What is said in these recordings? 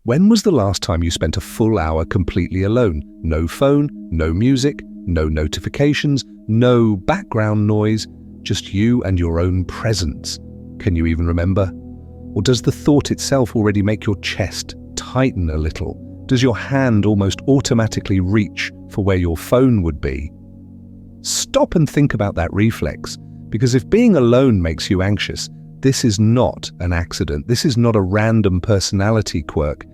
When was the last time you spent a full hour completely alone? No phone, no music, no notifications, no background noise, just you and your own presence. Can you even remember? Or does the thought itself already make your chest tighten a little? Does your hand almost automatically reach for where your phone would be? Stop and think about that reflex, because if being alone makes you anxious, this is not an accident. This is not a random personality quirk.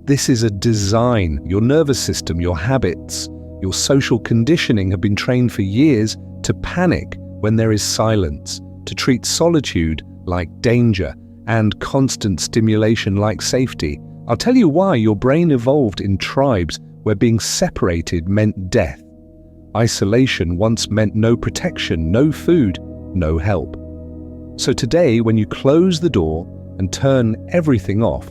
This is a design. Your nervous system, your habits, your social conditioning have been trained for years to panic when there is silence, to treat solitude like danger and constant stimulation like safety. I'll tell you why. Your brain evolved in tribes where being separated meant death. Isolation once meant no protection, no food, no help. So today, when you close the door and turn everything off,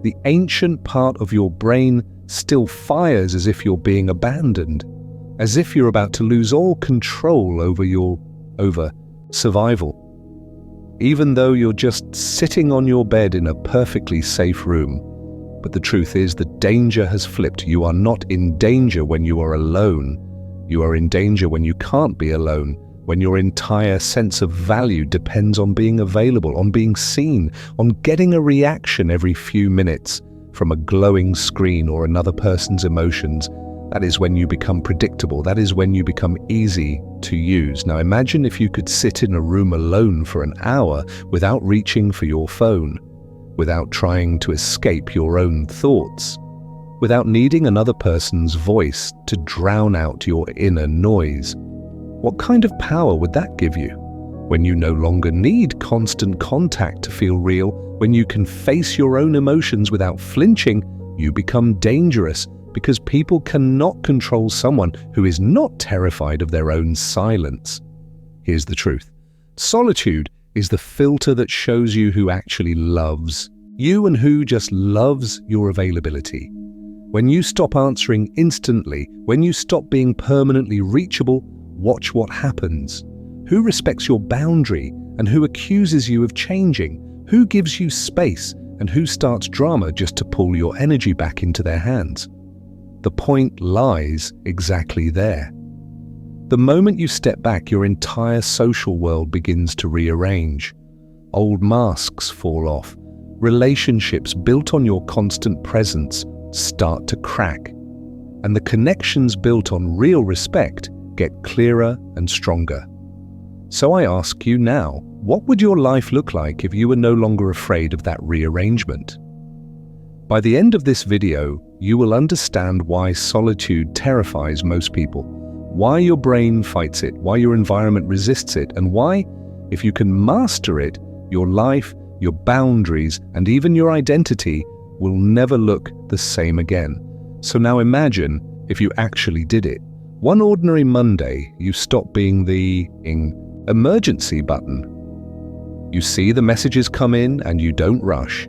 the ancient part of your brain still fires as if you're being abandoned, as if you're about to lose all control over survival, even though you're just sitting on your bed in a perfectly safe room. But the truth is, the danger has flipped. You are not in danger when you are alone. You are in danger when you can't be alone, when your entire sense of value depends on being available, on being seen, on getting a reaction every few minutes from a glowing screen or another person's emotions. That is when you become predictable. That is when you become easy to use. Now imagine if you could sit in a room alone for an hour without reaching for your phone, without trying to escape your own thoughts, without needing another person's voice to drown out your inner noise. What kind of power would that give you? When you no longer need constant contact to feel real, when you can face your own emotions without flinching, you become dangerous, because people cannot control someone who is not terrified of their own silence. Here's the truth. Solitude is the filter that shows you who actually loves you and who just loves your availability. When you stop answering instantly, when you stop being permanently reachable, watch what happens. Who respects your boundary and who accuses you of changing? Who gives you space and who starts drama just to pull your energy back into their hands? The point lies exactly there. The moment you step back, your entire social world begins to rearrange. Old masks fall off. Relationships built on your constant presence start to crack. And the connections built on real respect get clearer and stronger. So I ask you now, what would your life look like if you were no longer afraid of that rearrangement? By the end of this video, you will understand why solitude terrifies most people, why your brain fights it, why your environment resists it, and why, if you can master it, your life, your boundaries, and even your identity will never look the same again. So now imagine if you actually did it. One ordinary Monday, you stop being the emergency button. You see the messages come in and you don't rush.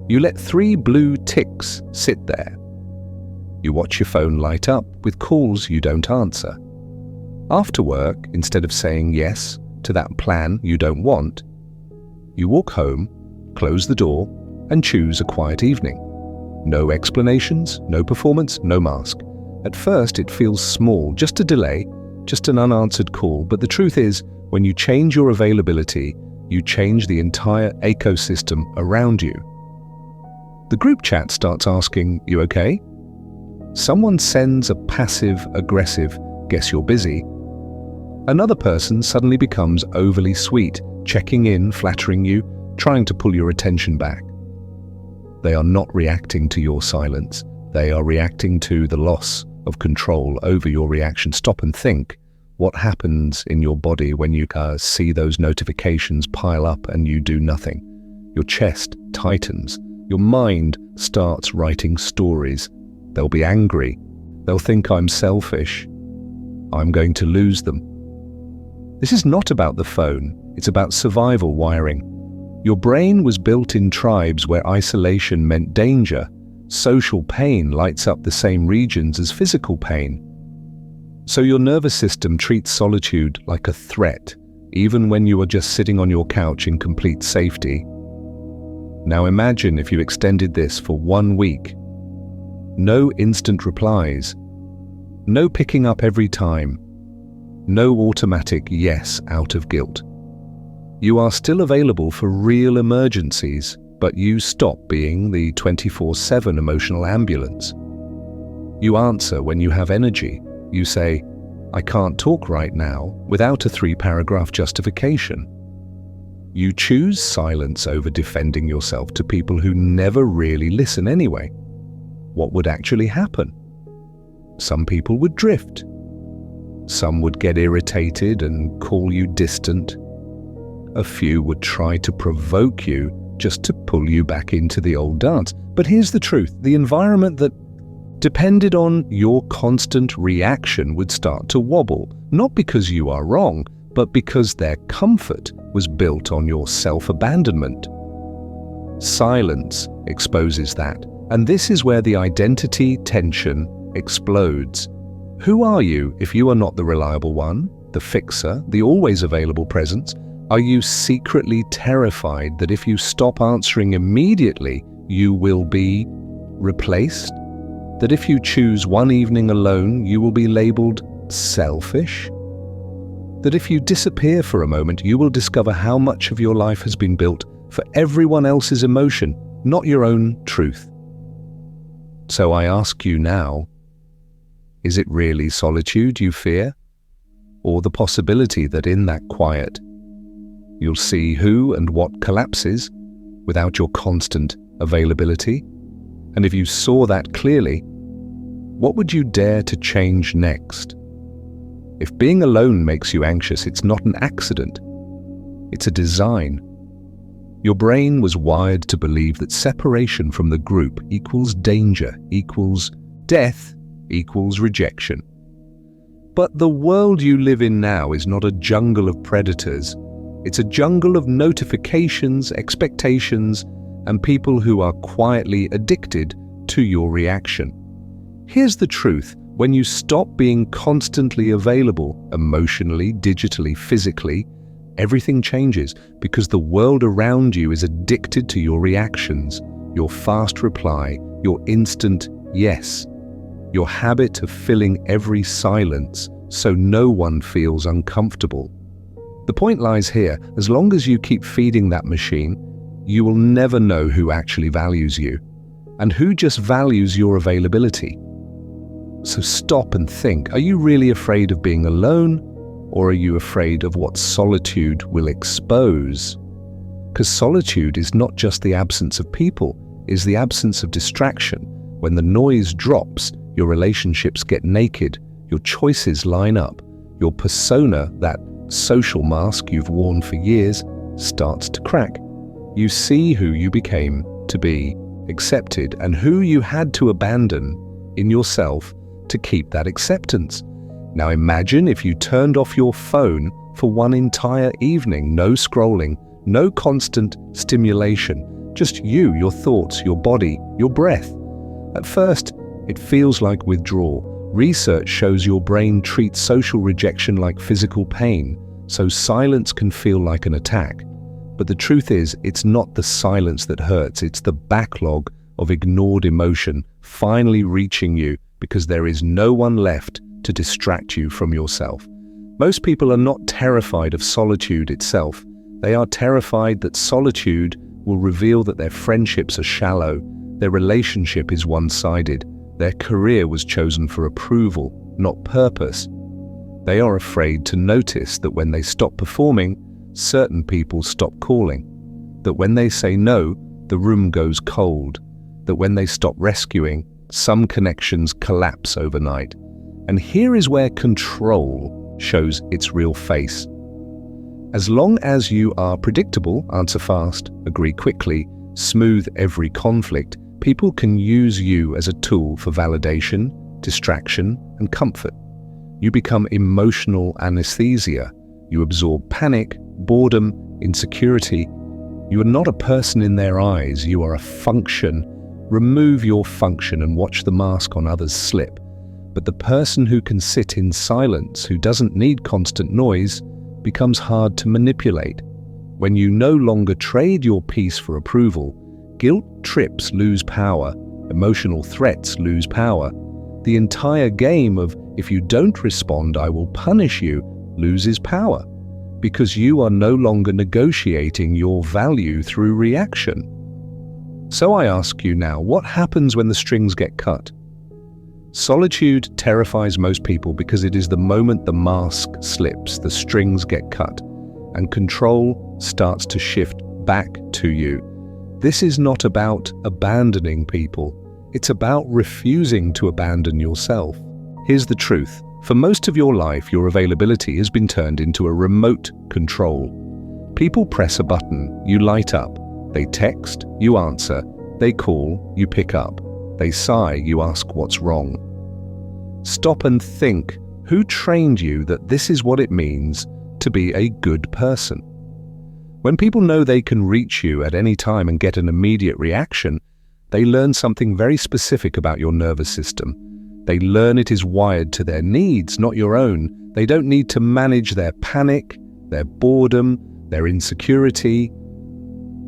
You let 3 blue ticks sit there. You watch your phone light up with calls you don't answer. After work, instead of saying yes to that plan you don't want, you walk home, close the door, and choose a quiet evening. No explanations, no performance, no mask. At first, it feels small, just a delay, just an unanswered call, but the truth is, when you change your availability, you change the entire ecosystem around you. The group chat starts asking, "You okay?" Someone sends a passive-aggressive, "Guess you're busy." Another person suddenly becomes overly sweet, checking in, flattering you, trying to pull your attention back. They are not reacting to your silence. They are reacting to the loss of control over your reaction. Stop and think. What happens in your body when you see those notifications pile up and you do nothing? Your chest tightens. Your mind starts writing stories. They'll be angry. They'll think I'm selfish. I'm going to lose them. This is not about the phone. It's about survival wiring. Your brain was built in tribes where isolation meant danger. Social pain lights up the same regions as physical pain. So your nervous system treats solitude like a threat, even when you are just sitting on your couch in complete safety. Now imagine if you extended this for 1 week. No instant replies. No picking up every time. No automatic yes out of guilt. You are still available for real emergencies, but you stop being the 24/7 emotional ambulance. You answer when you have energy. You say, "I can't talk right now," without a 3-paragraph justification. You choose silence over defending yourself to people who never really listen anyway. What would actually happen? Some people would drift. Some would get irritated and call you distant. A few would try to provoke you just to pull you back into the old dance. But here's the truth. The environment that depended on your constant reaction would start to wobble, not because you are wrong, but because their comfort was built on your self-abandonment. Silence exposes that, and this is where the identity tension explodes. Who are you if you are not the reliable one, the fixer, the always available presence? Are you secretly terrified that if you stop answering immediately, you will be replaced? That if you choose one evening alone, you will be labeled selfish? That if you disappear for a moment, you will discover how much of your life has been built for everyone else's emotion, not your own truth? So I ask you now, is it really solitude you fear? Or the possibility that in that quiet, you'll see who and what collapses without your constant availability? And if you saw that clearly, what would you dare to change next? If being alone makes you anxious, it's not an accident. It's a design. Your brain was wired to believe that separation from the group equals danger, equals death, equals rejection. But the world you live in now is not a jungle of predators. It's a jungle of notifications, expectations, and people who are quietly addicted to your reaction. Here's the truth. When you stop being constantly available, emotionally, digitally, physically, everything changes because the world around you is addicted to your reactions, your fast reply, your instant yes, your habit of filling every silence so no one feels uncomfortable. The point lies here. As long as you keep feeding that machine, you will never know who actually values you and who just values your availability. So stop and think. Are you really afraid of being alone, or are you afraid of what solitude will expose? Because solitude is not just the absence of people, it's the absence of distraction. When the noise drops, your relationships get naked, your choices line up, your persona, that social mask you've worn for years, starts to crack. You see who you became to be, accepted, and who you had to abandon in yourself to keep that acceptance. Now imagine if you turned off your phone for one entire evening, no scrolling, no constant stimulation, just you, your thoughts, your body, your breath. At first, it feels like withdrawal. Research shows your brain treats social rejection like physical pain, so silence can feel like an attack. But the truth is, it's not the silence that hurts, it's the backlog of ignored emotion finally reaching you because there is no one left to distract you from yourself. Most people are not terrified of solitude itself. They are terrified that solitude will reveal that their friendships are shallow, their relationship is one-sided, their career was chosen for approval, not purpose. They are afraid to notice that when they stop performing, certain people stop calling, that when they say no, the room goes cold, that when they stop rescuing, some connections collapse overnight. And here is where control shows its real face. As long as you are predictable, answer fast, agree quickly, smooth every conflict, people can use you as a tool for validation, distraction, and comfort. You become emotional anesthesia. You absorb panic, boredom, insecurity. You are not a person in their eyes, you are a function. Remove your function and watch the mask on others slip. But the person who can sit in silence, who doesn't need constant noise, becomes hard to manipulate. When you no longer trade your peace for approval, Guilt trips lose power, emotional threats lose power. The entire game of if you don't respond, I will punish you loses power, because you are no longer negotiating your value through reaction. So I ask you now, what happens when the strings get cut? Solitude terrifies most people because it is the moment the mask slips, the strings get cut, and control starts to shift back to you. This is not about abandoning people. It's about refusing to abandon yourself. Here's the truth. For most of your life, your availability has been turned into a remote control. People press a button, you light up. They text, you answer. They call, you pick up. They sigh, you ask what's wrong. Stop and think. Who trained you that this is what it means to be a good person? When people know they can reach you at any time and get an immediate reaction, they learn something very specific about your nervous system. They learn it is wired to their needs, not your own. They don't need to manage their panic, their boredom, their insecurity.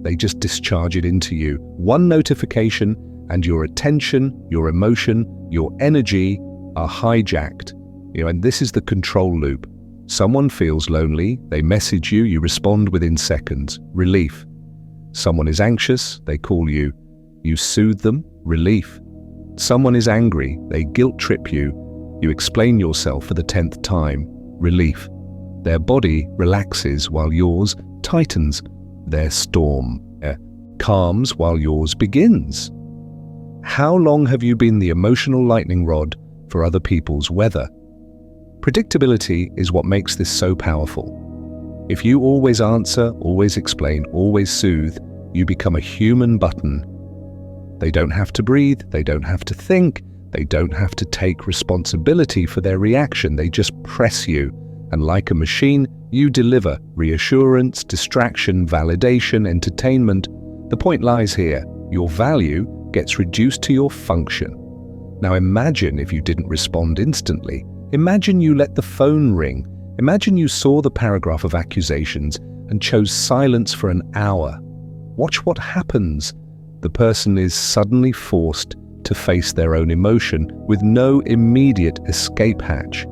They just discharge it into you. One notification and your attention, your emotion, your energy are hijacked. And this is the control loop. Someone feels lonely, they message you, you respond within seconds. Relief. Someone is anxious, they call you. You soothe them. Relief. Someone is angry, they guilt trip you. You explain yourself for the 10th time. Relief. Their body relaxes while yours tightens. Their storm calms while yours begins. How long have you been the emotional lightning rod for other people's weather? Predictability is what makes this so powerful. If you always answer, always explain, always soothe, you become a human button. They don't have to breathe, they don't have to think, they don't have to take responsibility for their reaction, they just press you. And like a machine, you deliver reassurance, distraction, validation, entertainment. The point lies here. Your value gets reduced to your function. Now imagine if you didn't respond instantly. Imagine you let the phone ring. Imagine you saw the paragraph of accusations and chose silence for an hour. Watch what happens. The person is suddenly forced to face their own emotion with no immediate escape hatch.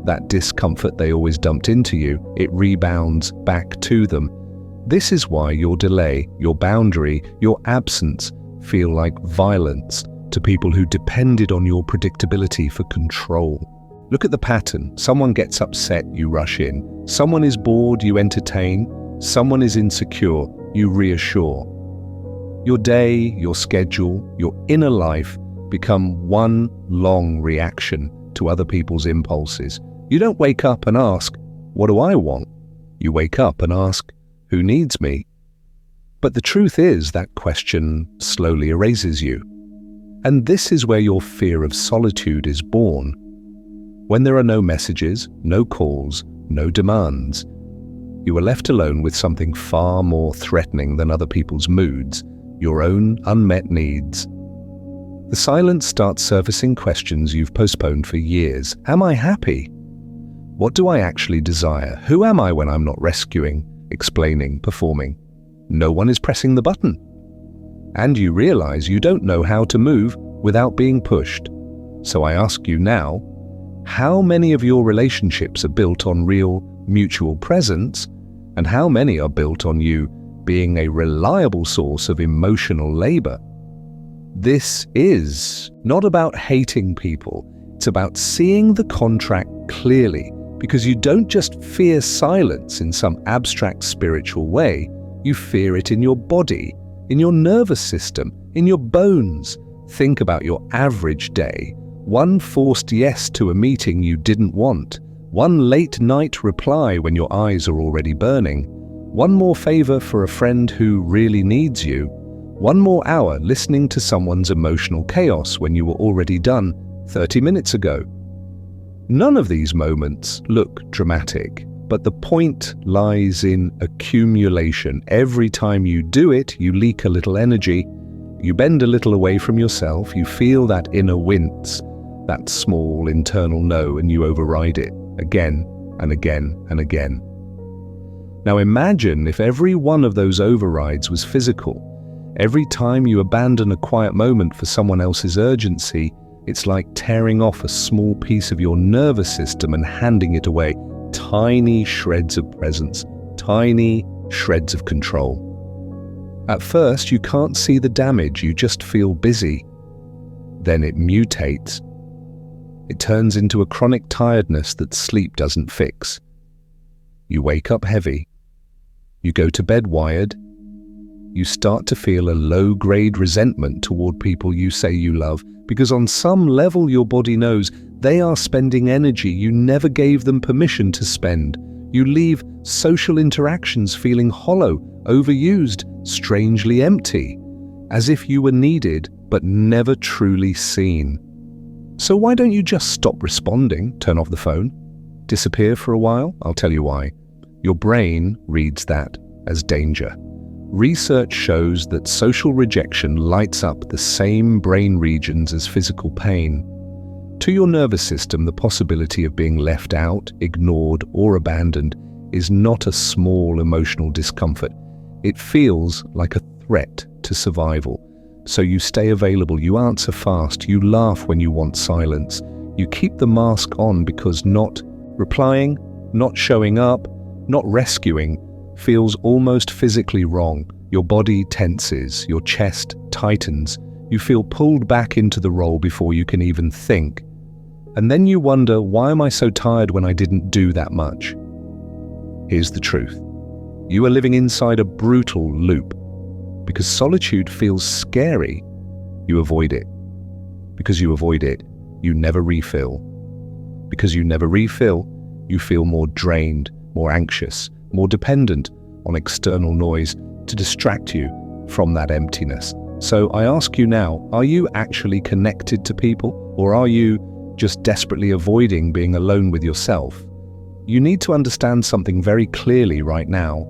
That discomfort they always dumped into you, it rebounds back to them. This is why your delay, your boundary, your absence feel like violence to people who depended on your predictability for control. Look at the pattern. Someone gets upset, you rush in. Someone is bored, you entertain. Someone is insecure, you reassure. Your day, your schedule, your inner life become one long reaction to other people's impulses. You don't wake up and ask, what do I want? You wake up and ask, who needs me? But the truth is that question slowly erases you. And this is where your fear of solitude is born. When there are no messages, no calls, no demands, you are left alone with something far more threatening than other people's moods, your own unmet needs. The silence starts surfacing questions you've postponed for years. Am I happy? What do I actually desire? Who am I when I'm not rescuing, explaining, performing? No one is pressing the button. And you realize you don't know how to move without being pushed. So I ask you now, how many of your relationships are built on real mutual presence, and how many are built on you being a reliable source of emotional labor? This is not about hating people. It's about seeing the contract clearly, because you don't just fear silence in some abstract spiritual way. You fear it in your body, in your nervous system, in your bones. Think about your average day. One forced yes to a meeting you didn't want. One late night reply when your eyes are already burning. One more favor for a friend who really needs you. One more hour listening to someone's emotional chaos when you were already done 30 minutes ago. None of these moments look dramatic, but the point lies in accumulation. Every time you do it, you leak a little energy. You bend a little away from yourself. You feel that inner wince, that small internal no, and you override it again and again and again. Now imagine if every one of those overrides was physical. Every time you abandon a quiet moment for someone else's urgency, it's like tearing off a small piece of your nervous system and handing it away. Tiny shreds of presence, tiny shreds of control. At first, you can't see the damage, you just feel busy. Then it mutates. It turns into a chronic tiredness that sleep doesn't fix. You wake up heavy. You go to bed wired. You start to feel a low-grade resentment toward people you say you love, because on some level your body knows they are spending energy you never gave them permission to spend. You leave social interactions feeling hollow, overused, strangely empty, as if you were needed but never truly seen. So why don't you just stop responding, turn off the phone, disappear for a while? I'll tell you why. Your brain reads that as danger. Research shows that social rejection lights up the same brain regions as physical pain. To your nervous system, the possibility of being left out, ignored, or abandoned is not a small emotional discomfort. It feels like a threat to survival. So you stay available, you answer fast, you laugh when you want silence. You keep the mask on because not replying, not showing up, not rescuing feels almost physically wrong. Your body tenses, your chest tightens, you feel pulled back into the role before you can even think. And then you wonder, why am I so tired when I didn't do that much? Here's the truth. You are living inside a brutal loop. Because solitude feels scary, you avoid it. Because you avoid it, you never refill. Because you never refill, you feel more drained, more anxious, more dependent on external noise to distract you from that emptiness. So I ask you now, are you actually connected to people, or are you just desperately avoiding being alone with yourself? You need to understand something very clearly right now.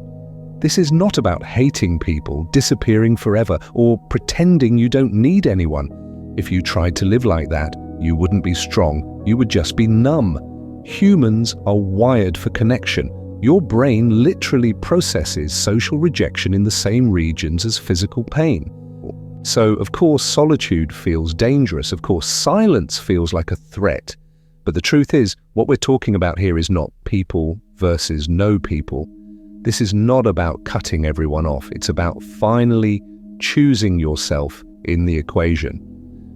This is not about hating people, disappearing forever, or pretending you don't need anyone. If you tried to live like that, you wouldn't be strong, you would just be numb. Humans are wired for connection. Your brain literally processes social rejection in the same regions as physical pain. So, of course, solitude feels dangerous. Of course, silence feels like a threat. But the truth is, what we're talking about here is not people versus no people. This is not about cutting everyone off. It's about finally choosing yourself in the equation.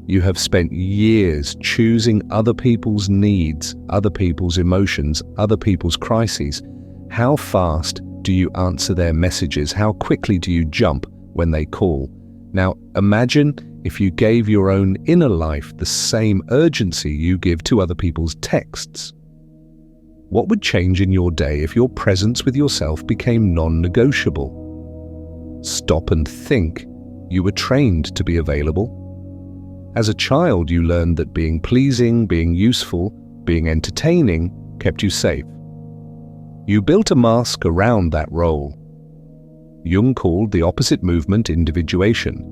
You have spent years choosing other people's needs, other people's emotions, other people's crises. How fast do you answer their messages? How quickly do you jump when they call? Now, imagine if you gave your own inner life the same urgency you give to other people's texts. What would change in your day if your presence with yourself became non-negotiable? Stop and think. You were trained to be available. As a child, you learned that being pleasing, being useful, being entertaining kept you safe. You built a mask around that role. Jung called the opposite movement individuation.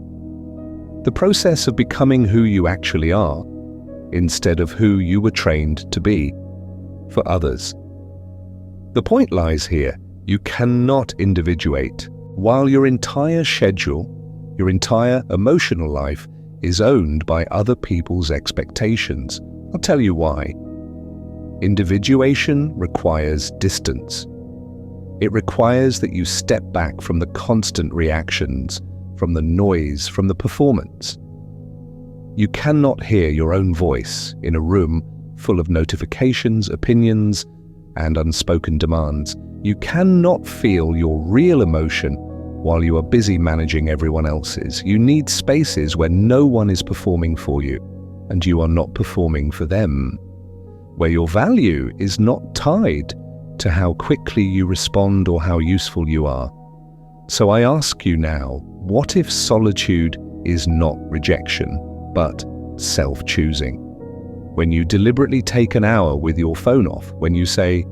The process of becoming who you actually are, instead of who you were trained to be for others. The point lies here. You cannot individuate while your entire schedule, your entire emotional life is owned by other people's expectations. I'll tell you why. Individuation requires distance. It requires that you step back from the constant reactions, from the noise, from the performance. You cannot hear your own voice in a room full of notifications, opinions, and unspoken demands. You cannot feel your real emotion while you are busy managing everyone else's. You need spaces where no one is performing for you, and you are not performing for them, where your value is not tied to how quickly you respond or how useful you are. So I ask you now, what if solitude is not rejection, but self-choosing? When you deliberately take an hour with your phone off, when you say,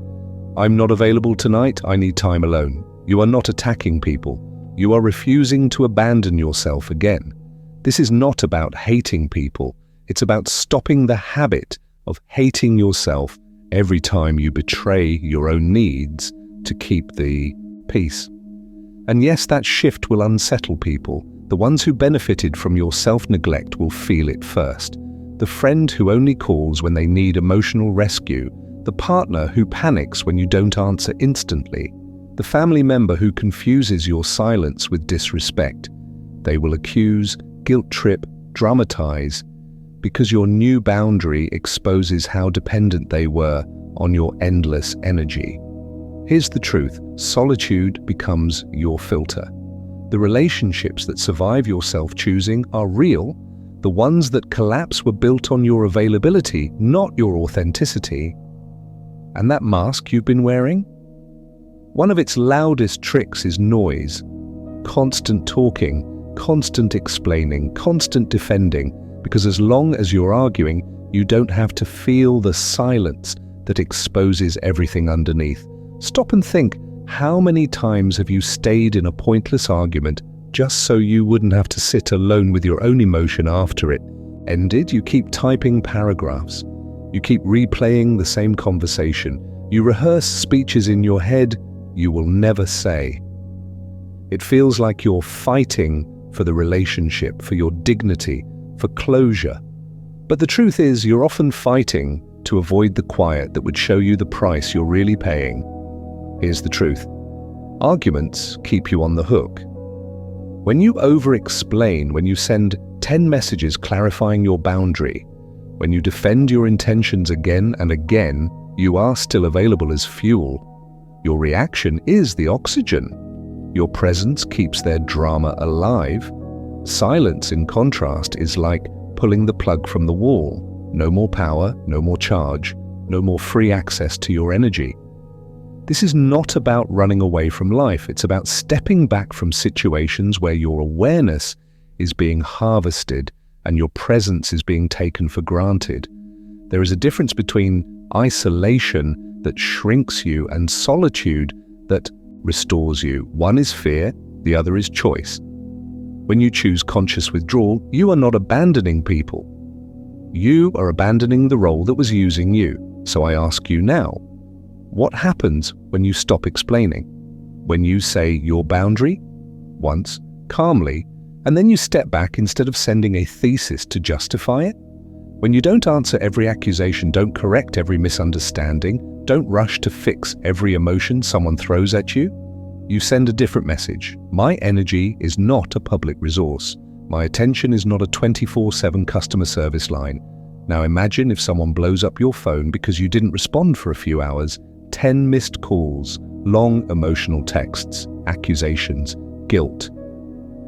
"I'm not available tonight, I need time alone," you are not attacking people. You are refusing to abandon yourself again. This is not about hating people. It's about stopping the habit of hating yourself every time you betray your own needs to keep the peace. And yes, that shift will unsettle people. The ones who benefited from your self-neglect will feel it first. The friend who only calls when they need emotional rescue, the partner who panics when you don't answer instantly, the family member who confuses your silence with disrespect. They will accuse, guilt-trip, dramatize, because your new boundary exposes how dependent they were on your endless energy. Here's the truth: solitude becomes your filter. The relationships that survive your self-choosing are real. The ones that collapse were built on your availability, not your authenticity. And that mask you've been wearing? One of its loudest tricks is noise. Constant talking, constant explaining, constant defending, because as long as you're arguing, you don't have to feel the silence that exposes everything underneath. Stop and think, how many times have you stayed in a pointless argument just so you wouldn't have to sit alone with your own emotion after it ended? You keep typing paragraphs. You keep replaying the same conversation. You rehearse speeches in your head you will never say. It feels like you're fighting for the relationship, for your dignity, for closure. But the truth is, you're often fighting to avoid the quiet that would show you the price you're really paying. Here's the truth: arguments keep you on the hook. When you over-explain, when you send 10 messages clarifying your boundary, when you defend your intentions again and again, you are still available as fuel. Your reaction is the oxygen. Your presence keeps their drama alive. Silence, in contrast, is like pulling the plug from the wall. No more power, no more charge, no more free access to your energy. This is not about running away from life. It's about stepping back from situations where your awareness is being harvested and your presence is being taken for granted. There is a difference between isolation that shrinks you and solitude that restores you. One is fear, the other is choice. When you choose conscious withdrawal, you are not abandoning people. You are abandoning the role that was using you. So I ask you now, what happens when you stop explaining? When you say your boundary once, calmly, and then you step back instead of sending a thesis to justify it? When you don't answer every accusation, don't correct every misunderstanding, don't rush to fix every emotion someone throws at you, you send a different message. My energy is not a public resource. My attention is not a 24/7 customer service line. Now imagine if someone blows up your phone because you didn't respond for a few hours. 10 missed calls, long emotional texts, accusations, guilt.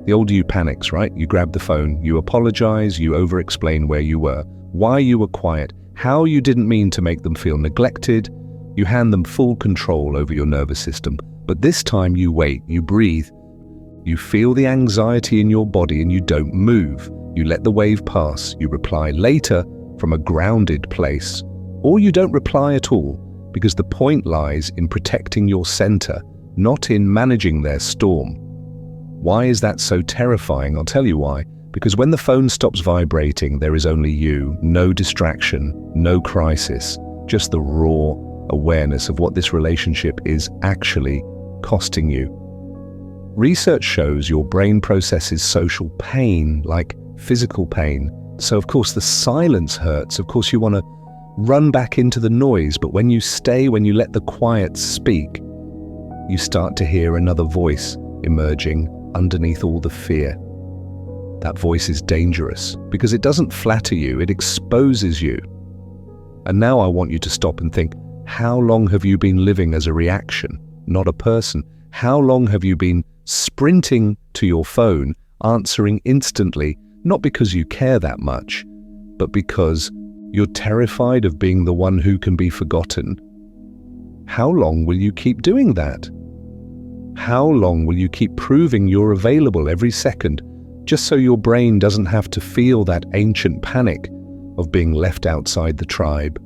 The older you panics, right? You grab the phone, you apologize, you over-explain where you were, why you were quiet, how you didn't mean to make them feel neglected. You hand them full control over your nervous system. But this time you wait, you breathe. You feel the anxiety in your body and you don't move. You let the wave pass. You reply later from a grounded place. Or you don't reply at all, because the point lies in protecting your center, not in managing their storm. Why is that so terrifying? I'll tell you why. Because when the phone stops vibrating, there is only you, no distraction, no crisis, just the raw awareness of what this relationship is actually costing you. Research shows your brain processes social pain like physical pain. So of course the silence hurts. Of course you want to run back into the noise, but when you stay, when you let the quiet speak, you start to hear another voice emerging underneath all the fear. That voice is dangerous because it doesn't flatter you, it exposes you. And now I want you to stop and think, how long have you been living as a reaction, not a person? How long have you been sprinting to your phone, answering instantly, not because you care that much, but because you're terrified of being the one who can be forgotten? How long will you keep doing that? How long will you keep proving you're available every second, just so your brain doesn't have to feel that ancient panic of being left outside the tribe?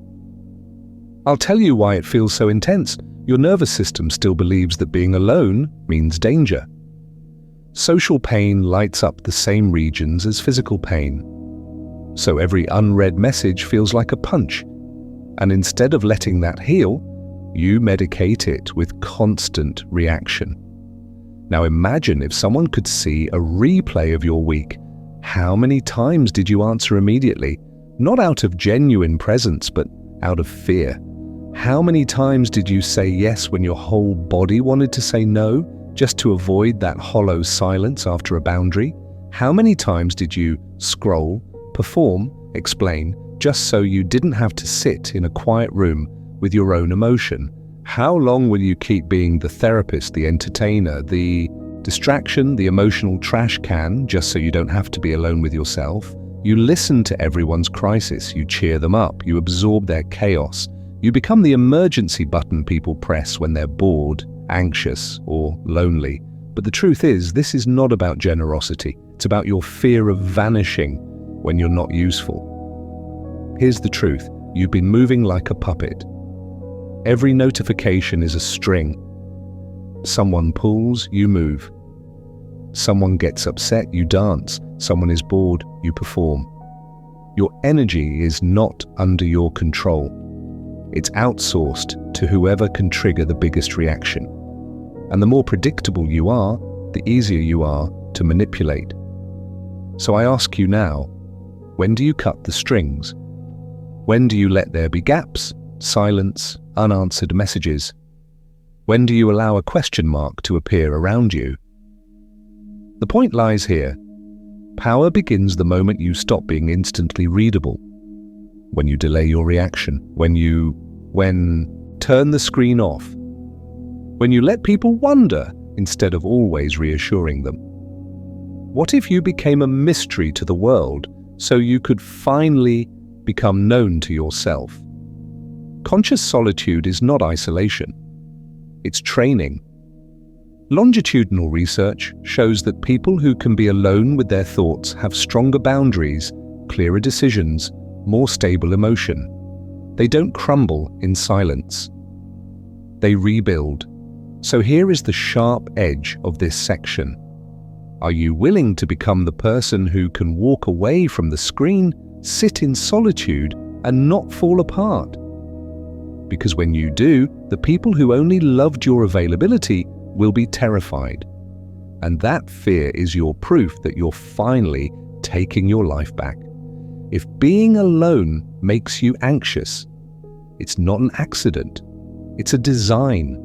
I'll tell you why it feels so intense. Your nervous system still believes that being alone means danger. Social pain lights up the same regions as physical pain. So every unread message feels like a punch. And instead of letting that heal, you medicate it with constant reaction. Now imagine if someone could see a replay of your week. How many times did you answer immediately? Not out of genuine presence, but out of fear. How many times did you say yes when your whole body wanted to say no, just to avoid that hollow silence after a boundary? How many times did you scroll, perform, explain, just so you didn't have to sit in a quiet room with your own emotion? How long will you keep being the therapist, the entertainer, the distraction, the emotional trash can, just so you don't have to be alone with yourself? You listen to everyone's crisis, you cheer them up, you absorb their chaos. You become the emergency button people press when they're bored, anxious, or lonely. But the truth is, this is not about generosity. It's about your fear of vanishing when you're not useful. Here's the truth. You've been moving like a puppet. Every notification is a string. Someone pulls, you move. Someone gets upset, you dance. Someone is bored, you perform. Your energy is not under your control. It's outsourced to whoever can trigger the biggest reaction. And the more predictable you are, the easier you are to manipulate. So I ask you now, when do you cut the strings? When do you let there be gaps, silence, unanswered messages? When do you allow a question mark to appear around you? The point lies here. Power begins the moment you stop being instantly readable. When you delay your reaction, when turn the screen off, when you let people wonder instead of always reassuring them. What if you became a mystery to the world so you could finally become known to yourself? Conscious solitude is not isolation. It's training. Longitudinal research shows that people who can be alone with their thoughts have stronger boundaries, clearer decisions, more stable emotion. They don't crumble in silence. They rebuild. So here is the sharp edge of this section. Are you willing to become the person who can walk away from the screen, sit in solitude, and not fall apart? Because when you do, the people who only loved your availability will be terrified. And that fear is your proof that you're finally taking your life back. If being alone makes you anxious, it's not an accident, it's a design.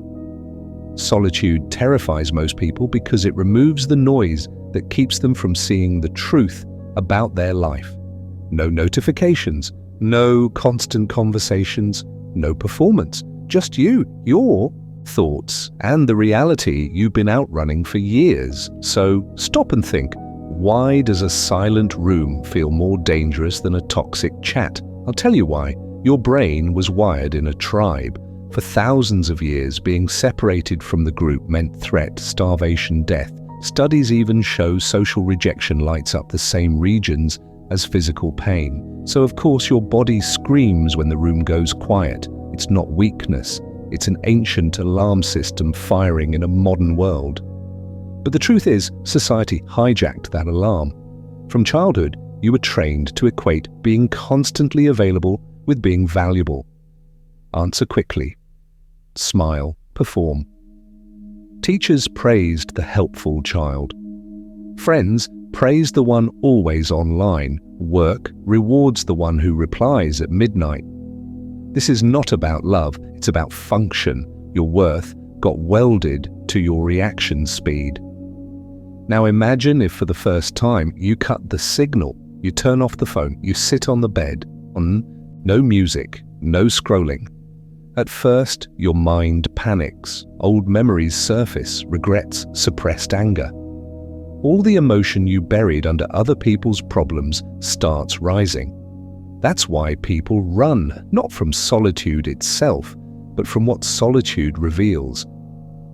Solitude terrifies most people because it removes the noise that keeps them from seeing the truth about their life. No notifications, no constant conversations, no performance, just you, your thoughts, and the reality you've been outrunning for years. So stop and think, why does a silent room feel more dangerous than a toxic chat? I'll tell you why. Your brain was wired in a tribe. For thousands of years, being separated from the group meant threat, starvation, death. Studies even show social rejection lights up the same regions as physical pain. So of course your body screams when the room goes quiet. It's not weakness. It's an ancient alarm system firing in a modern world. But the truth is, society hijacked that alarm. From childhood, you were trained to equate being constantly available with being valuable. Answer quickly. Smile. Perform. Teachers praised the helpful child. Friends praised the one always online. Work rewards the one who replies at midnight. This is not about love, it's about function. Your worth got welded to your reaction speed. Now imagine if for the first time you cut the signal, you turn off the phone, you sit on the bed, no music, no scrolling. At first, your mind panics, old memories surface, regrets, suppressed anger. All the emotion you buried under other people's problems starts rising. That's why people run, not from solitude itself, but from what solitude reveals.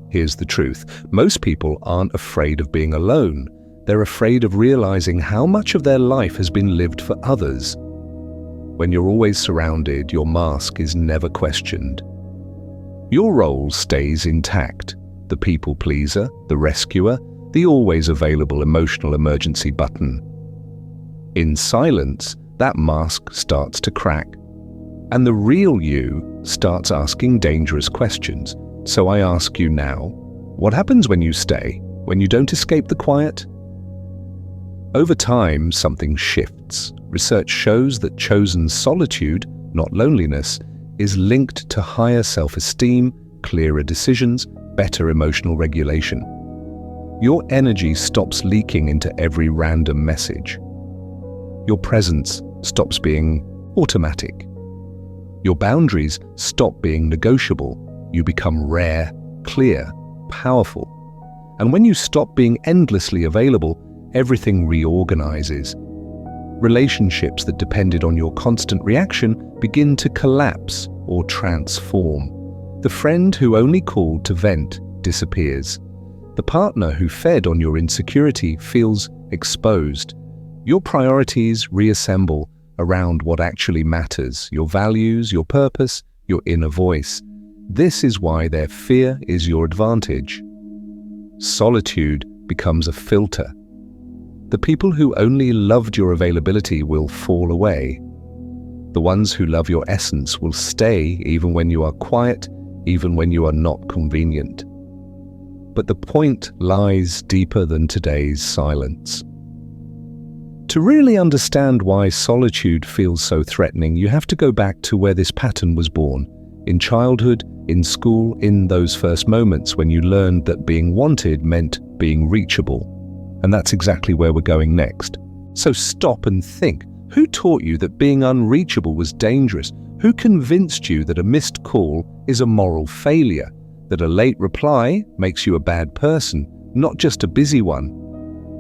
Here's the truth. Most people aren't afraid of being alone. They're afraid of realizing how much of their life has been lived for others. When you're always surrounded, your mask is never questioned. Your role stays intact. The people pleaser, the rescuer, the always available emotional emergency button. In silence, that mask starts to crack, and the real you starts asking dangerous questions. So I ask you now, what happens when you stay, when you don't escape the quiet? Over time, something shifts. Research shows that chosen solitude, not loneliness, is linked to higher self-esteem, clearer decisions, better emotional regulation. Your energy stops leaking into every random message. Your presence stops being automatic. Your boundaries stop being negotiable. You become rare, clear, powerful. And when you stop being endlessly available, everything reorganizes. Relationships that depended on your constant reaction begin to collapse or transform. The friend who only called to vent disappears. The partner who fed on your insecurity feels exposed. Your priorities reassemble around what actually matters, your values, your purpose, your inner voice. This is why their fear is your advantage. Solitude becomes a filter. The people who only loved your availability will fall away. The ones who love your essence will stay even when you are quiet, even when you are not convenient. But the point lies deeper than today's silence. To really understand why solitude feels so threatening, you have to go back to where this pattern was born. In childhood, in school, in those first moments when you learned that being wanted meant being reachable. And that's exactly where we're going next. So stop and think. Who taught you that being unreachable was dangerous? Who convinced you that a missed call is a moral failure? That a late reply makes you a bad person, not just a busy one?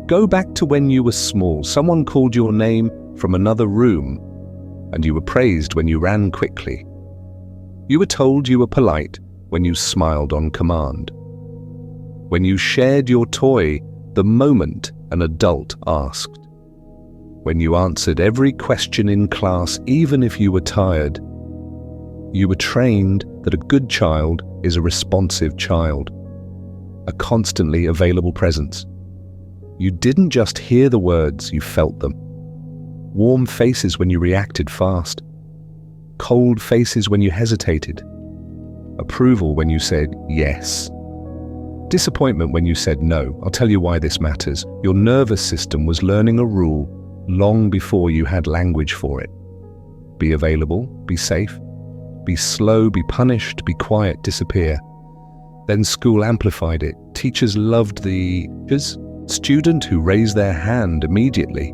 Go back to when you were small. Someone called your name from another room, and you were praised when you ran quickly. You were told you were polite when you smiled on command. When you shared your toy the moment an adult asked. When you answered every question in class, even if you were tired. You were trained that a good child is a responsive child, a constantly available presence. You didn't just hear the words, you felt them. Warm faces when you reacted fast. Cold faces when you hesitated. Approval when you said yes. Disappointment when you said no. I'll tell you why this matters. Your nervous system was learning a rule long before you had language for it. Be available, be safe, be slow, be punished, be quiet, disappear. Then school amplified it. Teachers loved the student who raised their hand immediately,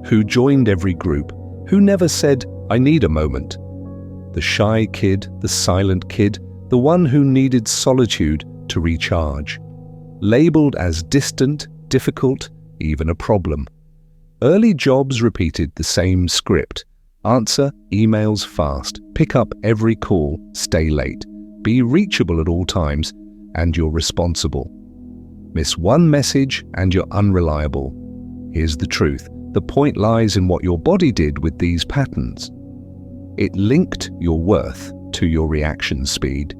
who joined every group, who never said, "I need a moment." The shy kid, the silent kid, the one who needed solitude to recharge. Labeled as distant, difficult, even a problem. Early jobs repeated the same script. Answer emails fast, pick up every call, stay late, be reachable at all times, and you're responsible. Miss one message and you're unreliable. Here's the truth. The point lies in what your body did with these patterns. It linked your worth to your reaction speed.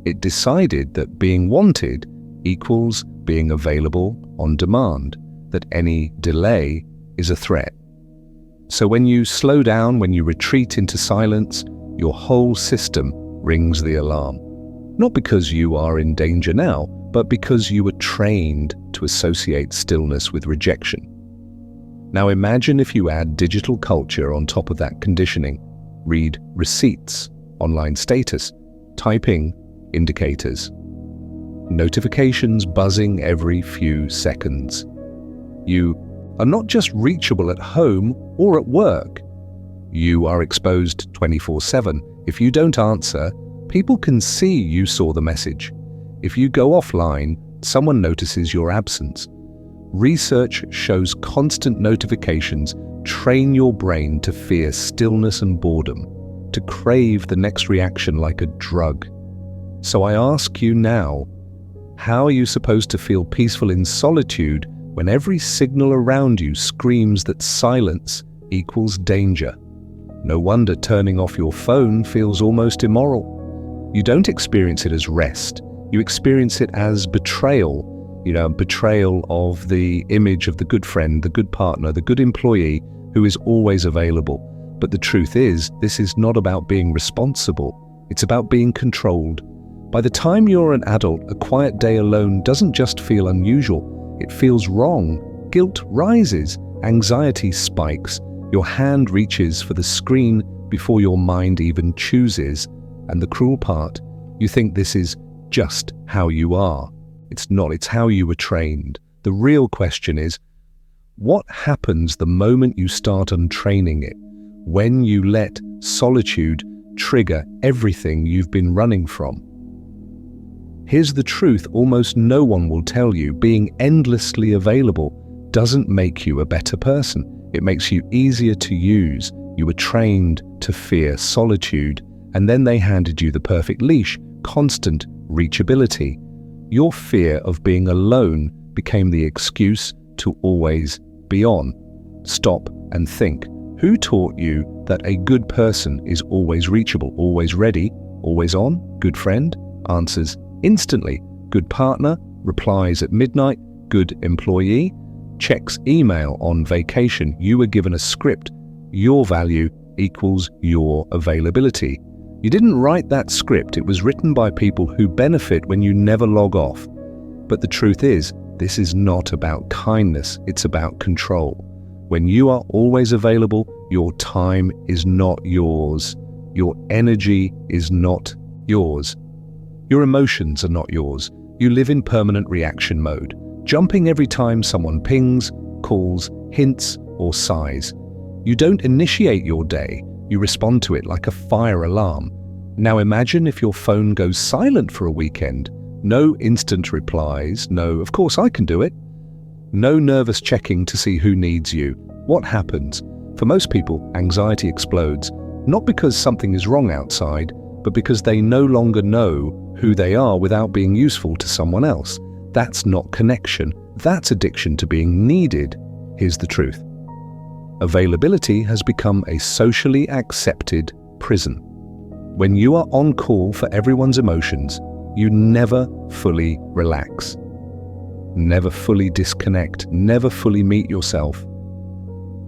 It decided that being wanted equals being available on demand, that any delay is a threat. So when you slow down, when you retreat into silence, your whole system rings the alarm. Not because you are in danger now, but because you were trained to associate stillness with rejection. Now imagine if you add digital culture on top of that conditioning. Read receipts, online status, typing, indicators. Notifications buzzing every few seconds. You are not just reachable at home or at work. You are exposed 24/7. If you don't answer, people can see you saw the message. If you go offline, someone notices your absence. Research shows constant notifications train your brain to fear stillness and boredom, to crave the next reaction like a drug. So I ask you now, how are you supposed to feel peaceful in solitude when every signal around you screams that silence equals danger? No wonder turning off your phone feels almost immoral. You don't experience it as rest. You experience it as betrayal. Betrayal of the image of the good friend, the good partner, the good employee who is always available. But the truth is, this is not about being responsible. It's about being controlled. By the time you're an adult, a quiet day alone doesn't just feel unusual, it feels wrong. Guilt rises, anxiety spikes, your hand reaches for the screen before your mind even chooses. And the cruel part, you think this is just how you are. It's not, it's how you were trained. The real question is, what happens the moment you start untraining it? When you let solitude trigger everything you've been running from? Here's the truth almost no one will tell you. Being endlessly available doesn't make you a better person. It makes you easier to use. You were trained to fear solitude, and then they handed you the perfect leash, constant reachability. Your fear of being alone became the excuse to always be on. Stop and think. Who taught you that a good person is always reachable, always ready, always on? Good friend answers instantly. Good partner replies at midnight. Good employee checks email on vacation. You were given a script. Your value equals your availability. You didn't write that script. It was written by people who benefit when you never log off. But the truth is, this is not about kindness. It's about control. When you are always available, your time is not yours. Your energy is not yours. Your emotions are not yours. You live in permanent reaction mode, jumping every time someone pings, calls, hints, or sighs. You don't initiate your day. You respond to it like a fire alarm. Now imagine if your phone goes silent for a weekend. No instant replies. No, of course I can do it. No nervous checking to see who needs you. What happens? For most people, anxiety explodes, not because something is wrong outside, but because they no longer know who they are without being useful to someone else. That's not connection. That's addiction to being needed. Here's the truth. Availability has become a socially accepted prison. When you are on call for everyone's emotions, you never fully relax, never fully disconnect, never fully meet yourself.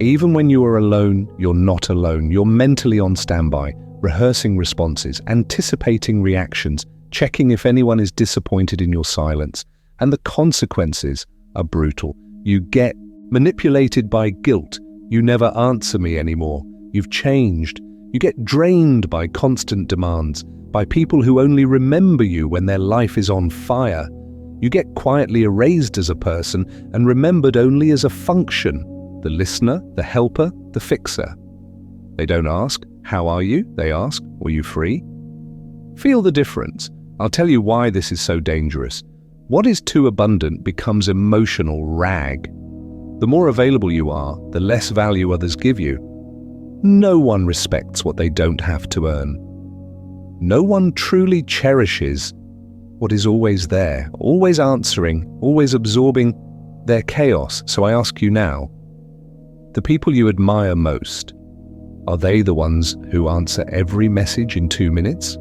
Even when you are alone, you're not alone. You're mentally on standby, rehearsing responses, anticipating reactions, checking if anyone is disappointed in your silence. And the consequences are brutal. You get manipulated by guilt. You never answer me anymore. You've changed. You get drained by constant demands, by people who only remember you when their life is on fire. You get quietly erased as a person and remembered only as a function, the listener, the helper, the fixer. They don't ask, "How are you?" They ask, "Were you free?" Feel the difference. I'll tell you why this is so dangerous. What is too abundant becomes emotional rag. The more available you are, the less value others give you. No one respects what they don't have to earn. No one truly cherishes what is always there, always answering, always absorbing their chaos. So I ask you now, the people you admire most, are they the ones who answer every message in 2 minutes?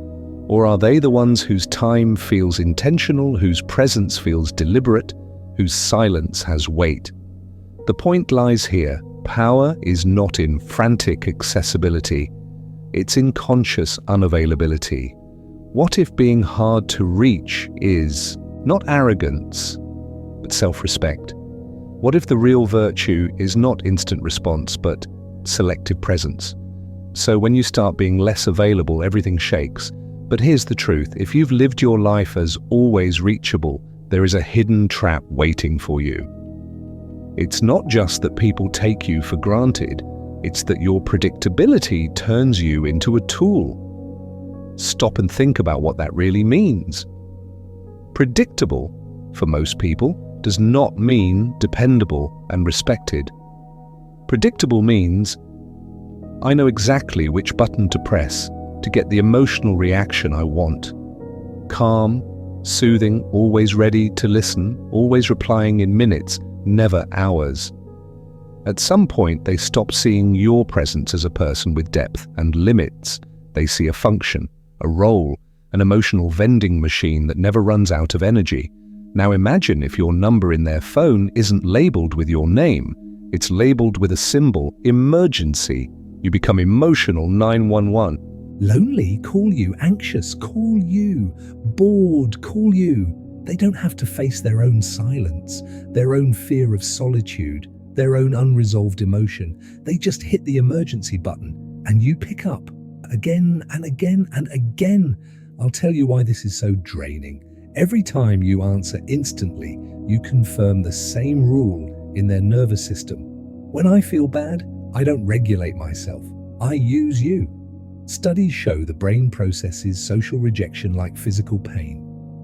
Or are they the ones whose time feels intentional, whose presence feels deliberate, whose silence has weight? The point lies here. Power is not in frantic accessibility. It's in conscious unavailability. What if being hard to reach is not arrogance, but self-respect? What if the real virtue is not instant response, but selective presence? So when you start being less available, everything shakes. But here's the truth. If you've lived your life as always reachable, there is a hidden trap waiting for you. It's not just that people take you for granted. It's that your predictability turns you into a tool. Stop and think about what that really means. Predictable, for most people, does not mean dependable and respected. Predictable means I know exactly which button to press to get the emotional reaction I want. Calm, soothing, always ready to listen, always replying in minutes, never hours. At some point, they stop seeing your presence as a person with depth and limits. They see a function, a role, an emotional vending machine that never runs out of energy. Now imagine if your number in their phone isn't labeled with your name. It's labeled with a symbol, emergency. You become emotional 911. Lonely, call you. Anxious, call you. Bored, call you. They don't have to face their own silence, their own fear of solitude, their own unresolved emotion. They just hit the emergency button, and you pick up again and again and again. I'll tell you why this is so draining. Every time you answer instantly, you confirm the same rule in their nervous system. When I feel bad, I don't regulate myself. I use you. Studies show the brain processes social rejection like physical pain.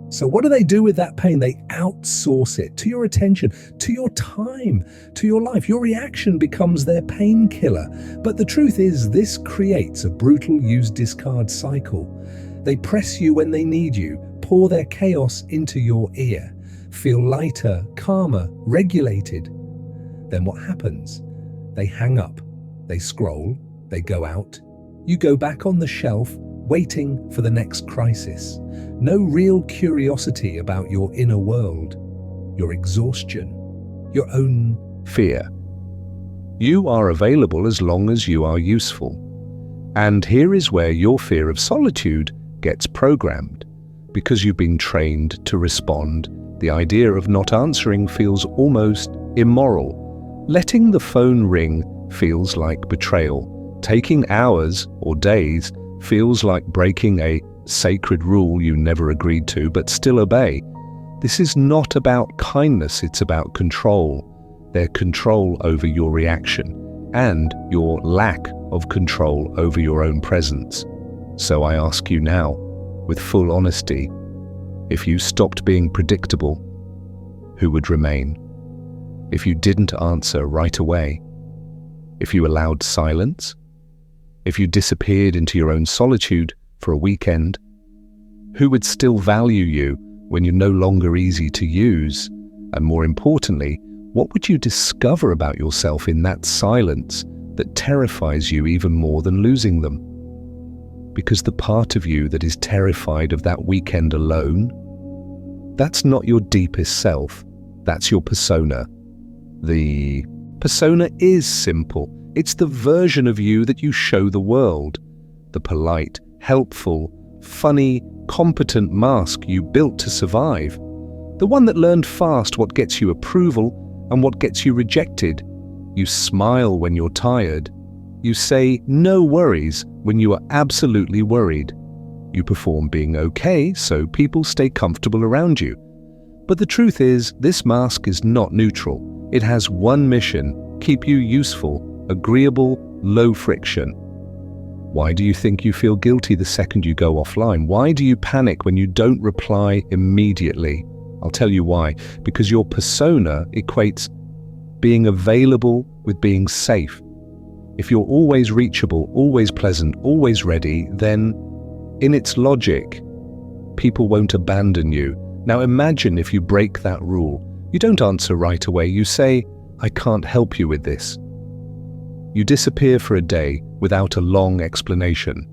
So what do they do with that pain? They outsource it to your attention, to your time, to your life. Your reaction becomes their painkiller. But the truth is, this creates a brutal use-discard cycle. They press you when they need you, pour their chaos into your ear, feel lighter, calmer, regulated. Then what happens? They hang up, they scroll, they go out. You go back on the shelf, waiting for the next crisis. No real curiosity about your inner world, your exhaustion, your own Fear. You are available as long as you are useful. And here is where your fear of solitude gets programmed. Because you've been trained to respond, the idea of not answering feels almost immoral. Letting the phone ring feels like betrayal. Taking hours or days feels like breaking a sacred rule you never agreed to but still obey. This is not about kindness, it's about control. Their control over your reaction and your lack of control over your own presence. So I ask you now, with full honesty, if you stopped being predictable, who would remain? If you didn't answer right away? If you allowed silence? If you disappeared into your own solitude for a weekend? Who would still value you when you're no longer easy to use? And more importantly, what would you discover about yourself in that silence that terrifies you even more than losing them? Because the part of you that is terrified of that weekend alone, that's not your deepest self, that's your persona. The persona is simple. It's the version of you that you show the world. The polite, helpful, funny, competent mask you built to survive. The one that learned fast what gets you approval and what gets you rejected. You smile when you're tired. You say no worries when you are absolutely worried. You perform being okay so people stay comfortable around you. But the truth is, this mask is not neutral. It has one mission: keep you useful, agreeable, low friction. Why do you think you feel guilty the second you go offline? Why do you panic when you don't reply immediately? I'll tell you why. Because your persona equates being available with being safe. If you're always reachable, always pleasant, always ready, then in its logic, people won't abandon you. Now imagine if you break that rule. You don't answer right away. You say, "I can't help you with this." You disappear for a day without a long explanation.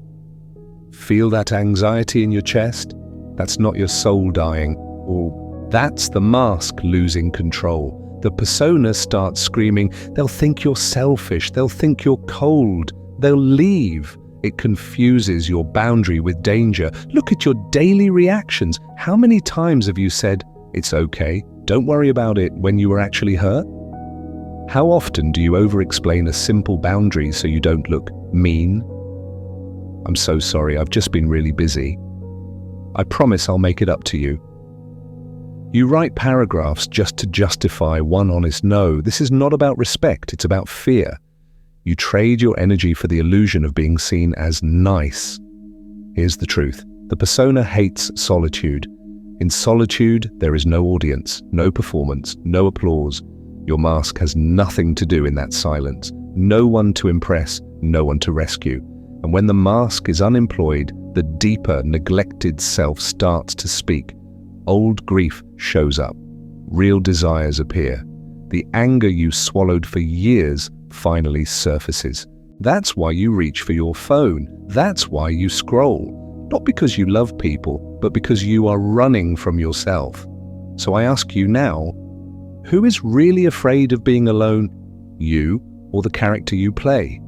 Feel that anxiety in your chest? That's not your soul dying, or that's the mask losing control. The persona starts screaming, they'll think you're selfish, they'll think you're cold, they'll leave. It confuses your boundary with danger. Look at your daily reactions. How many times have you said, "It's okay, don't worry about it," when you were actually hurt? How often do you over-explain a simple boundary so you don't look mean? "I'm so sorry, I've just been really busy. I promise I'll make it up to you." You write paragraphs just to justify one honest no. This is not about respect, it's about fear. You trade your energy for the illusion of being seen as nice. Here's the truth. The persona hates solitude. In solitude, there is no audience, no performance, no applause. Your mask has nothing to do in that silence. No one to impress, no one to rescue. And when the mask is unemployed, the deeper, neglected self starts to speak. Old grief shows up. Real desires appear. The anger you swallowed for years finally surfaces. That's why you reach for your phone. That's why you scroll. Not because you love people, but because you are running from yourself. So I ask you now, who is really afraid of being alone? You or the character you play?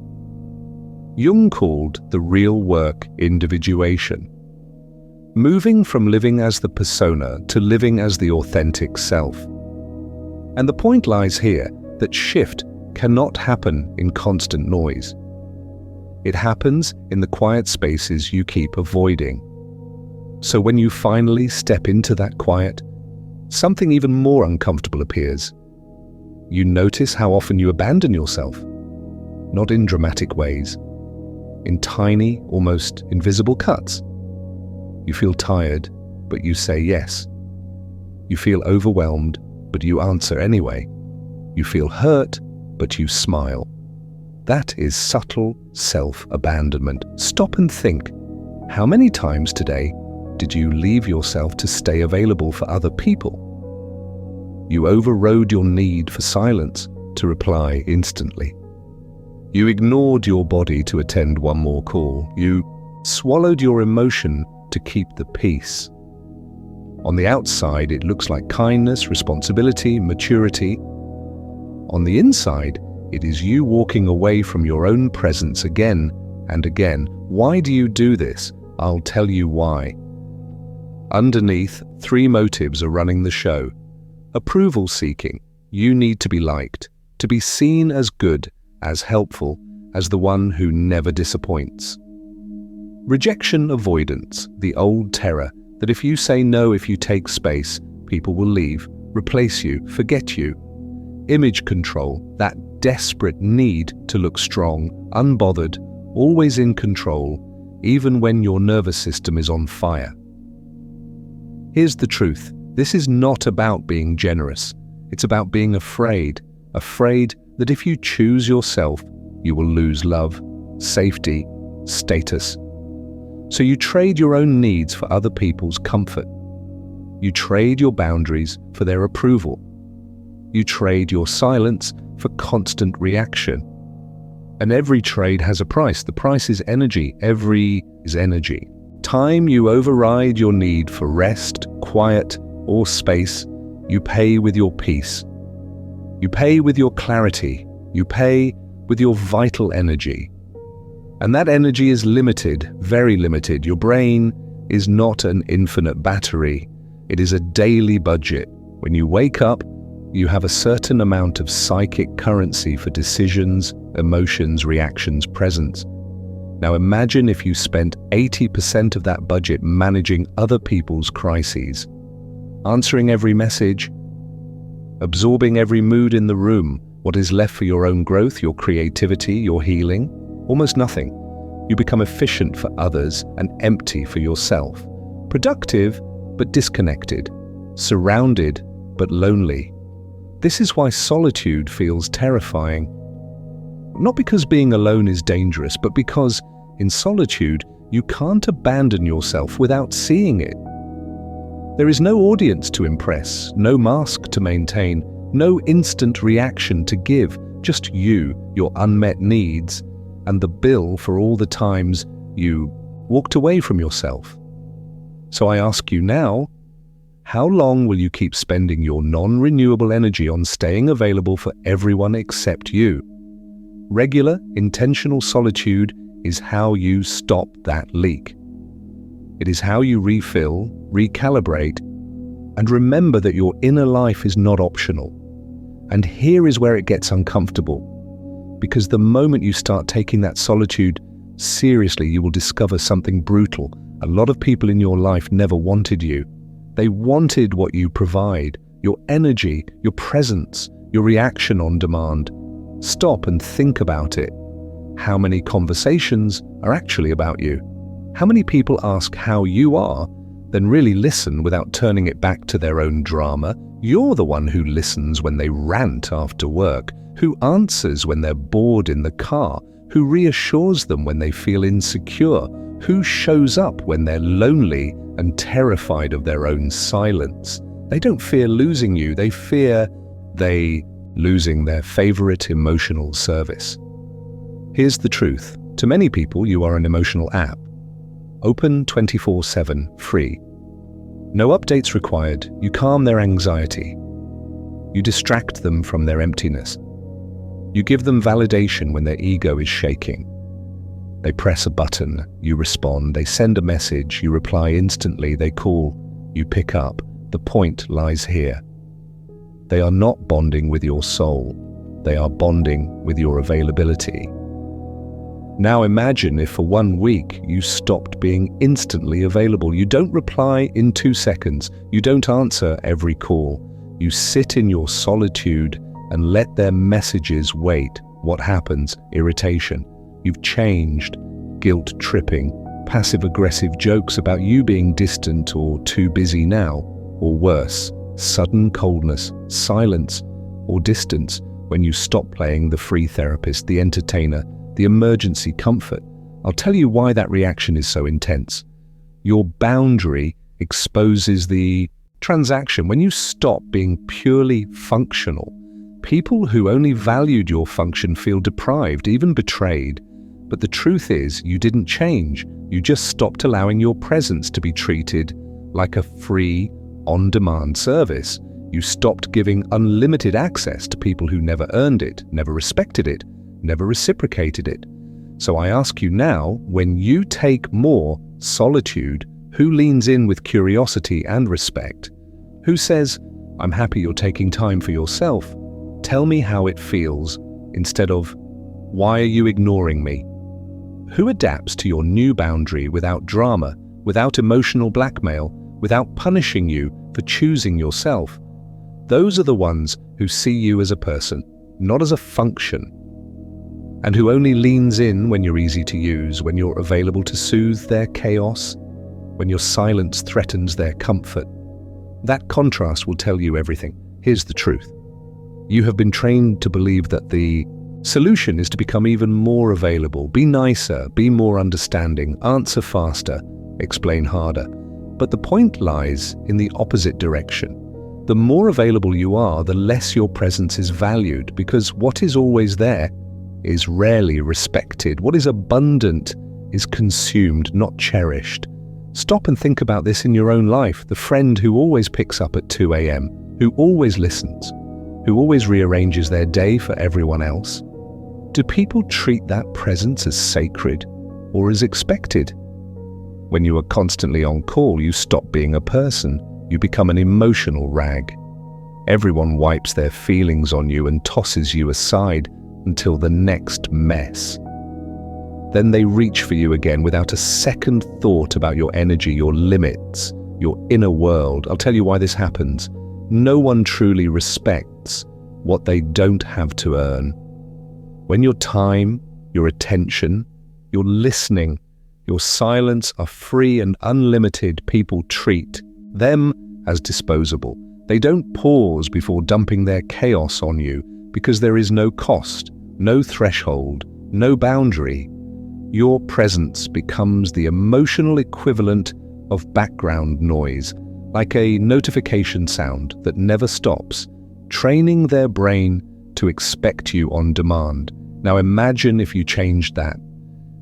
Jung called the real work individuation. Moving from living as the persona to living as the authentic self. And the point lies here that shift cannot happen in constant noise. It happens in the quiet spaces you keep avoiding. So when you finally step into that quiet, something even more uncomfortable appears. You notice how often you abandon yourself, not in dramatic ways, in tiny, almost invisible cuts. You feel tired, but you say yes. You feel overwhelmed, but you answer anyway. You feel hurt, but you smile. That is subtle self-abandonment. Stop and think. How many times today did you leave yourself to stay available for other people? You overrode your need for silence to reply instantly. You ignored your body to attend one more call. You swallowed your emotion to keep the peace. On the outside, it looks like kindness, responsibility, maturity. On the inside, it is you walking away from your own presence again and again. Why do you do this? I'll tell you why. Underneath, 3 motives are running the show. Approval seeking. You need to be liked, to be seen as good, as helpful, as the one who never disappoints. Rejection avoidance, the old terror that if you say no, if you take space, people will leave, replace you, forget you. Image control, that desperate need to look strong, unbothered, always in control, even when your nervous system is on fire. Here's the truth. This is not about being generous. It's about being afraid that if you choose yourself, you will lose love, safety, status. So you trade your own needs for other people's comfort. You trade your boundaries for their approval. You trade your silence for constant reaction. And every trade has a price. The price is energy. Every is energy. Time you override your need for rest, quiet, or space, you pay with your peace. You pay with your clarity. You pay with your vital energy. And that energy is limited, very limited. Your brain is not an infinite battery. It is a daily budget. When you wake up, you have a certain amount of psychic currency for decisions, emotions, reactions, presence. Now imagine if you spent 80% of that budget managing other people's crises, answering every message, absorbing every mood in the room. What is left for your own growth, your creativity, your healing? Almost nothing. You become efficient for others and empty for yourself. Productive, but disconnected. Surrounded, but lonely. This is why solitude feels terrifying. Not because being alone is dangerous, but because in solitude, you can't abandon yourself without seeing it. There is no audience to impress, no mask to maintain, no instant reaction to give, just you, your unmet needs, and the bill for all the times you walked away from yourself. So I ask you now, how long will you keep spending your non-renewable energy on staying available for everyone except you? Regular, intentional solitude is how you stop that leak. It is how you refill, recalibrate, and remember that your inner life is not optional. And here is where it gets uncomfortable. Because the moment you start taking that solitude seriously, you will discover something brutal. A lot of people in your life never wanted you. They wanted what you provide, your energy, your presence, your reaction on demand. Stop and think about it. How many conversations are actually about you? How many people ask how you are, then really listen without turning it back to their own drama? You're the one who listens when they rant after work, who answers when they're bored in the car, who reassures them when they feel insecure, who shows up when they're lonely and terrified of their own silence. They don't fear losing you, they fear losing their favorite emotional service. Here's the truth. To many people, you are an emotional app. Open 24/7, free. No updates required. You calm their anxiety. You distract them from their emptiness. You give them validation when their ego is shaking. They press a button, you respond. They send a message, you reply instantly. They call, you pick up. The point lies here. They are not bonding with your soul. They are bonding with your availability. Now imagine if for 1 week you stopped being instantly available. You don't reply in 2 seconds. You don't answer every call. You sit in your solitude and let their messages wait. What happens? Irritation. You've changed. Guilt tripping. Passive-aggressive jokes about you being distant or too busy now. Or worse, sudden coldness, silence, or distance when you stop playing the free therapist, the entertainer, the emergency comfort. I'll tell you why that reaction is so intense. Your boundary exposes the transaction. When you stop being purely functional, people who only valued your function feel deprived, even betrayed. But the truth is, you didn't change. You just stopped allowing your presence to be treated like a free, on-demand service. You stopped giving unlimited access to people who never earned it, never respected it, never reciprocated it. So I ask you now, when you take more solitude, who leans in with curiosity and respect? Who says, I'm happy you're taking time for yourself. Tell me how it feels, instead of, why are you ignoring me? Who adapts to your new boundary without drama, without emotional blackmail, without punishing you for choosing yourself? Those are the ones who see you as a person, not as a function, and who only leans in when you're easy to use, when you're available to soothe their chaos, when your silence threatens their comfort. That contrast will tell you everything. Here's the truth. You have been trained to believe that the solution is to become even more available, be nicer, be more understanding, answer faster, explain harder. But the point lies in the opposite direction. The more available you are, the less your presence is valued, because what is always there is rarely respected. What is abundant is consumed, not cherished. Stop and think about this in your own life. The friend who always picks up at 2 a.m., who always listens, who always rearranges their day for everyone else. Do people treat that presence as sacred or as expected? When you are constantly on call, you stop being a person. You become an emotional rag. Everyone wipes their feelings on you and tosses you aside until the next mess. Then they reach for you again without a second thought about your energy, your limits, your inner world. I'll tell you why this happens. No one truly respects what they don't have to earn. When your time, your attention, your listening, your silence are free and unlimited, people treat them as disposable. They don't pause before dumping their chaos on you because there is no cost, no threshold, no boundary. Your presence becomes the emotional equivalent of background noise, like a notification sound that never stops, training their brain to expect you on demand. Now imagine if you changed that.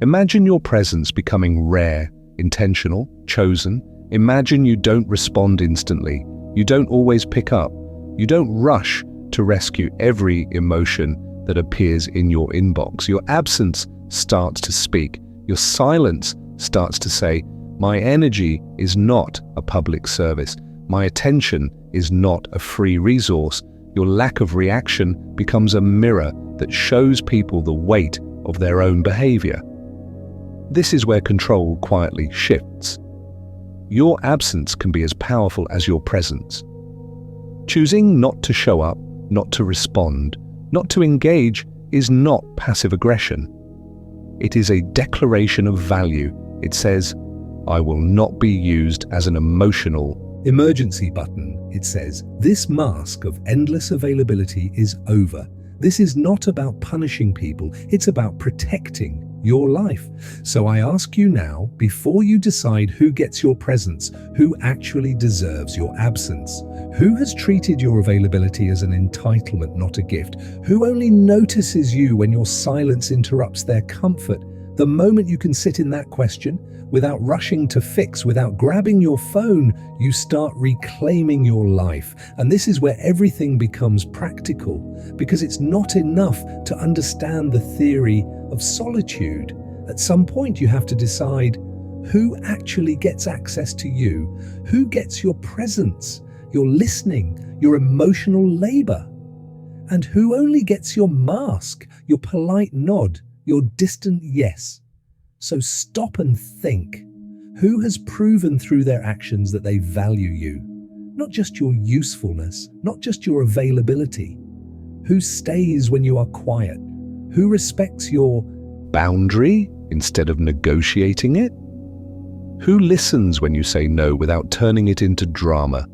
Imagine your presence becoming rare, intentional, chosen. Imagine you don't respond instantly. You don't always pick up. You don't rush to rescue every emotion that appears in your inbox. Your absence starts to speak. Your silence starts to say, my energy is not a public service. My attention is not a free resource. Your lack of reaction becomes a mirror that shows people the weight of their own behavior. This is where control quietly shifts. Your absence can be as powerful as your presence. Choosing not to show up, not to respond, not to engage is not passive aggression. It is a declaration of value. It says, I will not be used as an emotional emergency button. It says, this mask of endless availability is over. This is not about punishing people. It's about protecting your life. So I ask you now, before you decide who gets your presence, who actually deserves your absence, who has treated your availability as an entitlement, not a gift, who only notices you when your silence interrupts their comfort. The moment you can sit in that question, without rushing to fix, without grabbing your phone, you start reclaiming your life. And this is where everything becomes practical, because it's not enough to understand the theory of solitude. At some point, you have to decide who actually gets access to you, who gets your presence, your listening, your emotional labor, and who only gets your mask, your polite nod, your distant yes. So stop and think. Who has proven through their actions that they value you? Not just your usefulness, not just your availability. Who stays when you are quiet? Who respects your boundary instead of negotiating it? Who listens when you say no without turning it into drama?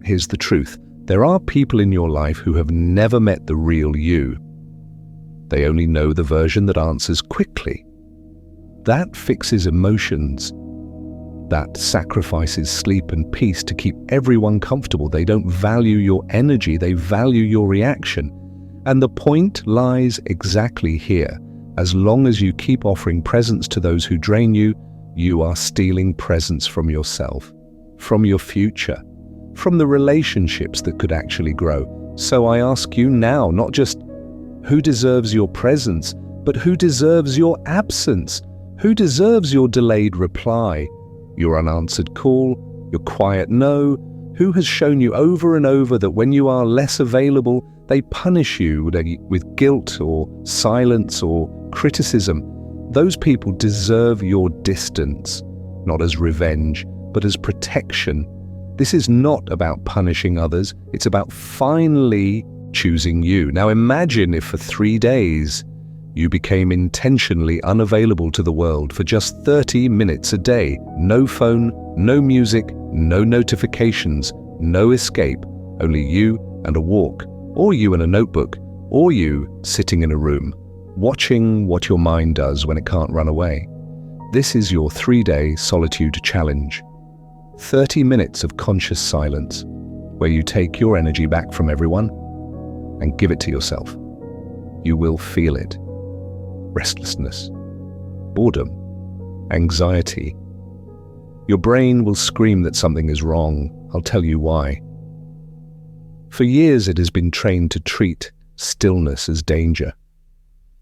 Here's the truth. There are people in your life who have never met the real you. They only know the version that answers quickly. That fixes emotions. That sacrifices sleep and peace to keep everyone comfortable. They don't value your energy, they value your reaction. And the point lies exactly here. As long as you keep offering presence to those who drain you, you are stealing presence from yourself, from your future, from the relationships that could actually grow. So I ask you now, not just who deserves your presence, but who deserves your absence? Who deserves your delayed reply, your unanswered call, your quiet no? Who has shown you over and over that when you are less available, they punish you with guilt or silence or criticism? Those people deserve your distance, not as revenge, but as protection. This is not about punishing others, it's about finally choosing you. Now imagine if for 3 days you became intentionally unavailable to the world for just 30 minutes a day. No phone, no music, no notifications, no escape, only you and a walk, or you and a notebook, or you sitting in a room, watching what your mind does when it can't run away. This is your 3-day solitude challenge. 30 minutes of conscious silence, where you take your energy back from everyone and give it to yourself. You will feel it. Restlessness, boredom, anxiety. Your brain will scream that something is wrong. I'll tell you why. For years it has been trained to treat stillness as danger.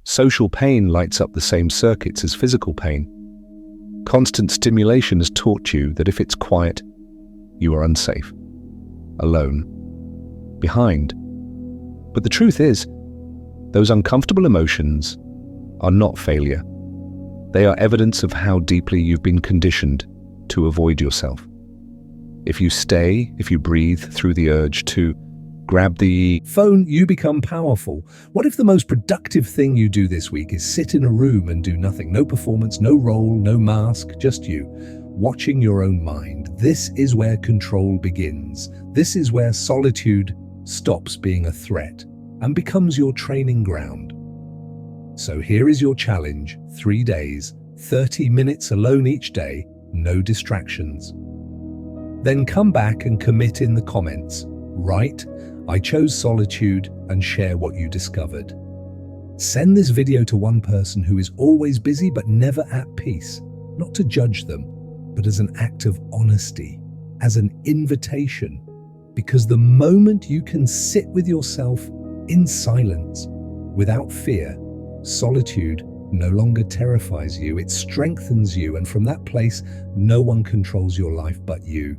Social pain lights up the same circuits as physical pain. Constant stimulation has taught you that if it's quiet, you are unsafe, alone, behind. But the truth is, those uncomfortable emotions are not failure. They are evidence of how deeply you've been conditioned to avoid yourself. If you stay, if you breathe through the urge to grab the phone, you become powerful. What if the most productive thing you do this week is sit in a room and do nothing? No performance, no role, no mask, just you, watching your own mind. This is where control begins. This is where solitude stops being a threat and becomes your training ground. So here is your challenge: 3 days, 30 minutes alone each day, no distractions. Then come back and commit in the comments. Write, "I chose solitude," and share what you discovered. Send this video to one person who is always busy but never at peace, not to judge them, but as an act of honesty, as an invitation. Because the moment you can sit with yourself in silence, without fear, solitude no longer terrifies you, it strengthens you, and from that place, no one controls your life but you.